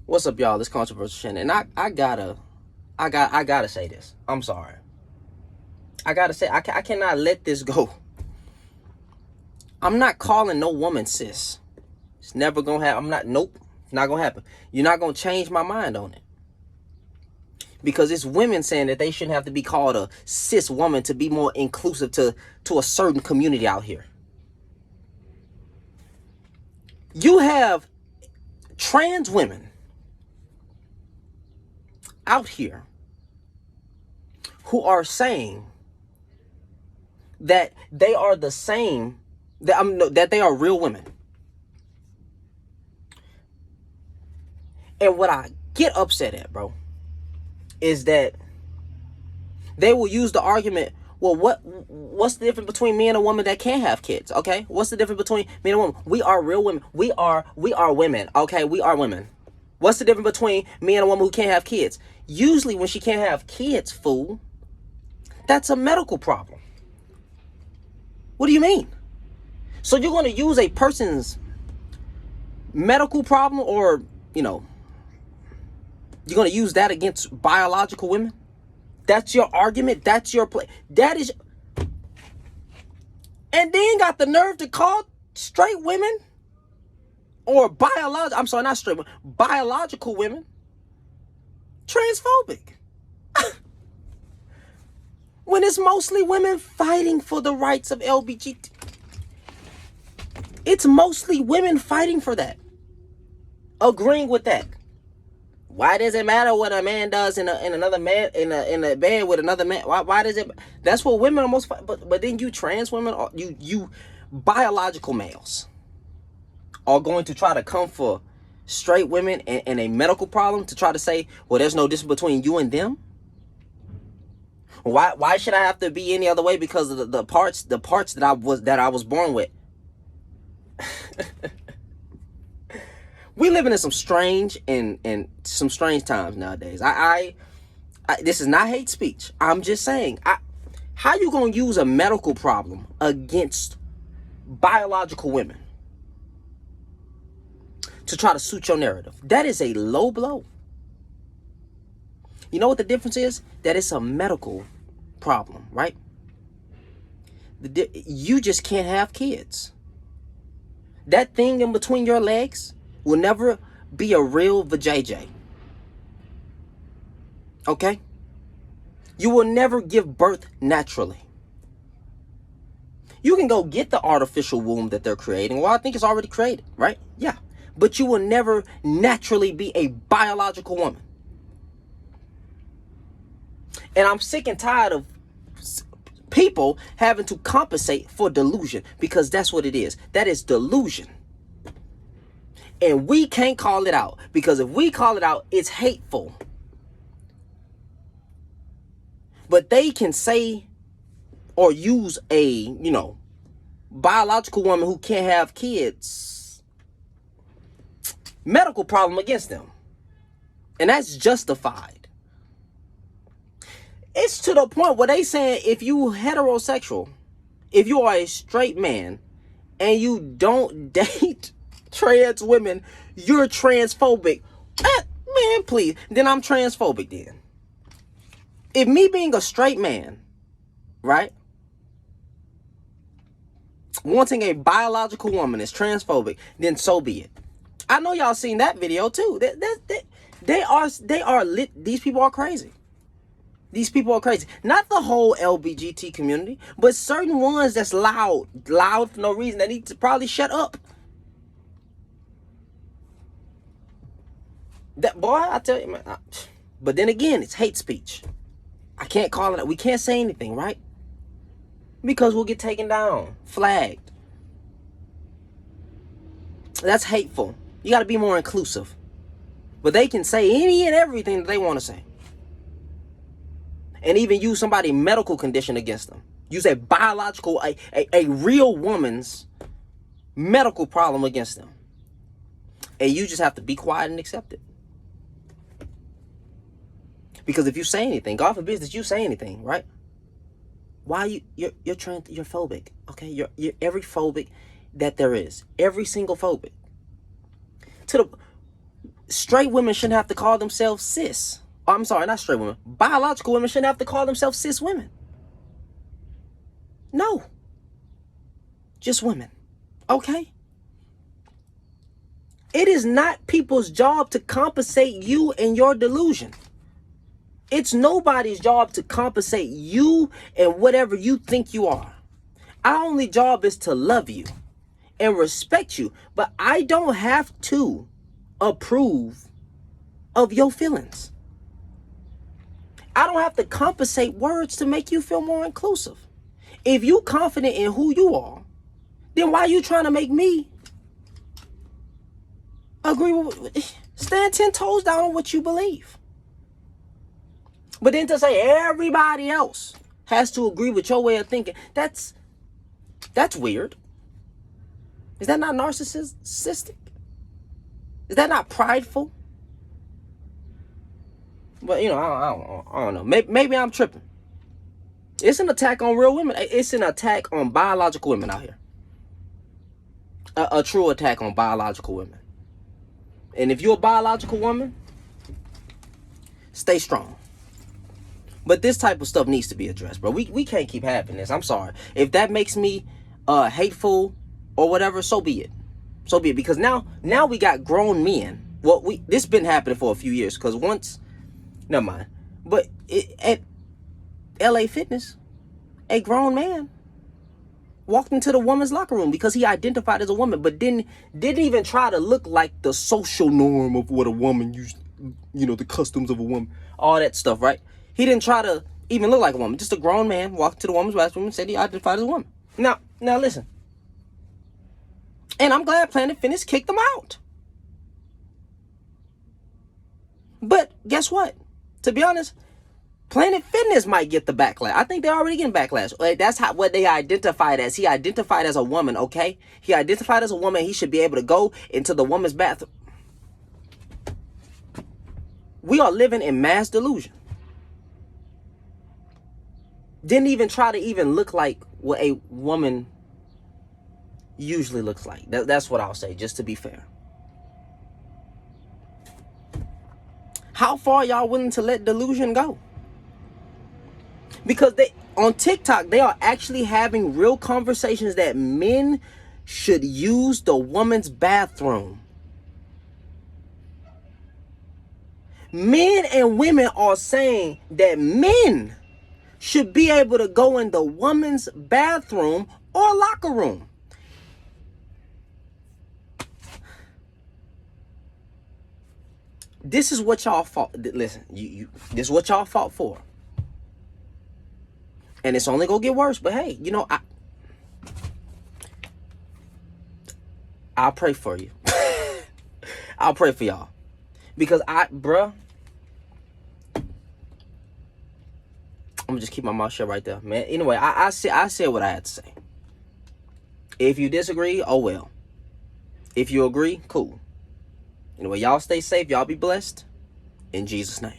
What's up, y'all? This controversial Shannon, and I gotta say this. I'm sorry. I gotta say I cannot let this go. I'm not calling no woman sis. It's never gonna happen. I'm not. Nope. It's not gonna happen. You're not gonna change my mind on it. Because it's women saying that they shouldn't have to be called a cis woman to be more inclusive to a certain community out here. You have trans women out here who are saying that they are the same, that they are real women. And what I get upset at, bro, is that they will use the argument, well, what's the difference between me and a woman that can't have kids? Okay, what's the difference between me and a woman? We are real women. We are women. Okay, we are women. What's the difference between me and a woman who can't have kids? Usually when she can't have kids, fool, that's a medical problem. What do you mean? So you're going to use a person's medical problem, or, you're going to use that against biological women? That's your argument? That's your play? That is... And then got the nerve to call straight women, or biological women, transphobic. When it's mostly women fighting for the rights of LGBT. It's mostly women fighting for that. Agreeing with that. Why does it matter what a man does in another man in a bed with another man? Why does it? That's what women are most fight. But then you trans women, or you biological males, are going to try to come for straight women and a medical problem to try to say, well, there's no difference between you and them. Why should I have to be any other way because of the parts that I was born with? We living in some strange and some strange times nowadays. I this is not hate speech. I'm just saying, how you gonna use a medical problem against biological women to try to suit your narrative? That is a low blow. You know what the difference is? That it's a medical problem, right? You just can't have kids. That thing in between your legs will never be a real vajayjay. Okay? You will never give birth naturally. You can go get the artificial womb that they're creating. Well, I think it's already created, right? Yeah. But you will never naturally be a biological woman. And I'm sick and tired of people having to compensate for delusion, because that's what it is. That is delusion. And we can't call it out, because if we call it out, it's hateful. But they can say or use a, biological woman who can't have kids, medical problem against them. And that's justified. It's to the point where they saying if you heterosexual, if you are a straight man and you don't date trans women, you're transphobic. Man, please. Then I'm transphobic then. If me being a straight man, right, wanting a biological woman is transphobic, then so be it. I know y'all seen that video too. They are lit. These people are crazy. These people are crazy. Not the whole LGBT community, but certain ones that's loud for no reason. They need to probably shut up. That boy, I tell you, man. But then again, it's hate speech. I can't call it. We can't say anything, right? Because we'll get taken down, flagged. That's hateful. You got to be more inclusive. But they can say any and everything that they want to say. And even use somebody's medical condition against them. Use a biological, a real woman's medical problem against them. And you just have to be quiet and accept it. Because if you say anything, God forbid that you say anything, right? Why you're phobic, okay? You're every phobic that there is. Every single phobic. Straight women shouldn't have to call themselves cis. Oh, I'm sorry, not straight women. Biological women shouldn't have to call themselves cis women. No. Just women. Okay? It is not people's job to compensate you and your delusion. It's nobody's job to compensate you and whatever you think you are. Our only job is to love you and respect you, but I don't have to approve of your feelings. I don't have to compensate words to make you feel more inclusive. If you confident in who you are, then why are you trying to make me agree with, stand 10 toes down on what you believe? But then to say everybody else has to agree with your way of thinking, that's weird. Is that not narcissistic? Is that not prideful? But, I don't know. Maybe I'm tripping. It's an attack on real women. It's an attack on biological women out here. A true attack on biological women. And if you're a biological woman, stay strong. But this type of stuff needs to be addressed, bro. We can't keep having this. I'm sorry. If that makes me hateful or whatever, so be it. So be it. Because now we got grown men. Well, this been happening for a few years. Because once, never mind. But at LA Fitness, a grown man walked into the woman's locker room because he identified as a woman, but didn't even try to look like the social norm of what a woman used, the customs of a woman, all that stuff, right? He didn't try to even look like a woman. Just a grown man walked to the woman's bathroom and said he identified as a woman. Now listen. And I'm glad Planet Fitness kicked him out. But guess what? To be honest, Planet Fitness might get the backlash. I think they're already getting backlash. That's what they identified as. He identified as a woman, okay? He identified as a woman. He should be able to go into the woman's bathroom. We are living in mass delusion. Didn't even try to even look like what a woman usually looks like. That's what I'll say, just to be fair. How far y'all willing to let delusion go? Because on TikTok, they are actually having real conversations that men should use the woman's bathroom. Men and women are saying that men should be able to go in the woman's bathroom or locker room. This is what y'all fought. Listen, this is what y'all fought for. And it's only gonna get worse. But hey, I'll pray for you. I'll pray for y'all. Because I'm gonna just keep my mouth shut right there, man. Anyway, I said what I had to say. If you disagree, oh well. If you agree, cool. Anyway, y'all stay safe. Y'all be blessed. In Jesus' name.